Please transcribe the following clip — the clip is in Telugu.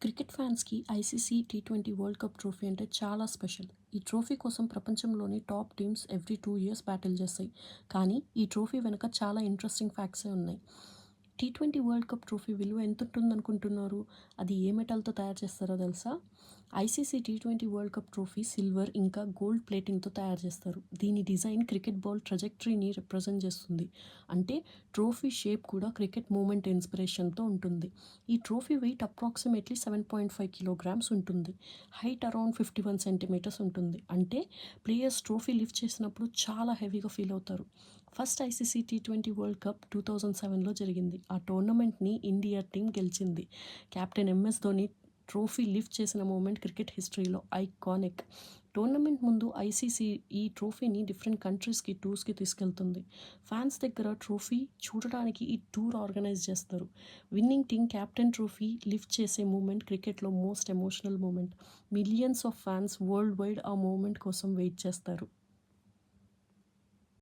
క్రికెట్ ఫ్యాన్స్‌కి ఐసీసీ టీ20 వరల్డ్ కప్ ట్రోఫీ అంటే చాలా స్పెషల్. ఈ ట్రోఫీ కోసం ప్రపంచంలోని top teams every 2 years battle చేస్తాయి. కానీ ఈ ట్రోఫీ వెనక చాలా ఇంట్రెస్టింగ్ ఫ్యాక్ట్సే ఉన్నాయి. టీ20 వరల్డ్ కప్ ట్రోఫీ విలువ ఎంతుంటుందనుకుంటున్నారు? అది ఏ మెటల్‌తో తయారు చేస్తారో తెలుసా? ఐసీసీ టీ20 వరల్డ్ కప్ ట్రోఫీ సిల్వర్ ఇంకా గోల్డ్ ప్లేటింగ్‌తో తయారు చేస్తారు. దీని డిజైన్ క్రికెట్ బాల్ ట్రజెక్టరీని రిప్రజెంట్ చేస్తుంది. అంటే ట్రోఫీ షేప్ కూడా క్రికెట్ మూమెంట్ ఇన్స్పిరేషన్‌తో ఉంటుంది. ఈ ట్రోఫీ వెయిట్ అప్రాక్సిమేట్లీ 7.5 కిలోగ్రామ్స్ ఉంటుంది. హైట్ అరౌండ్ 51 సెంటీమీటర్స్ ఉంటుంది. అంటే ప్లేయర్స్ ట్రోఫీ లిఫ్ట్ చేసినప్పుడు చాలా హెవీగా ఫీల్ అవుతారు. ఫస్ట్ ఐసీసీ టీ20 వరల్డ్ కప్ 2007లో జరిగింది. ఆ టోర్నమెంట్‌ని ఇండియా టీమ్ గెలిచింది. Captain MS Dhoni trophy lift చేసిన మూమెంట్ క్రికెట్ హిస్టరీలో ఐకానిక్. టోర్నమెంట్ ముందు ఐసీసీ ఈ ట్రోఫీని డిఫరెంట్ కంట్రీస్‌కి టూర్స్‌కి తీసుకెళ్తుంది. ఫ్యాన్స్ దగ్గర ట్రోఫీ చూడడానికి ఈ టూర్ ఆర్గనైజ్ చేస్తారు. Winning team captain trophy lift చేసే మూమెంట్ క్రికెట్‌లో most emotional moment. Millions of fans world wide ఆ మూమెంట్ కోసం వెయిట్ చేస్తారు.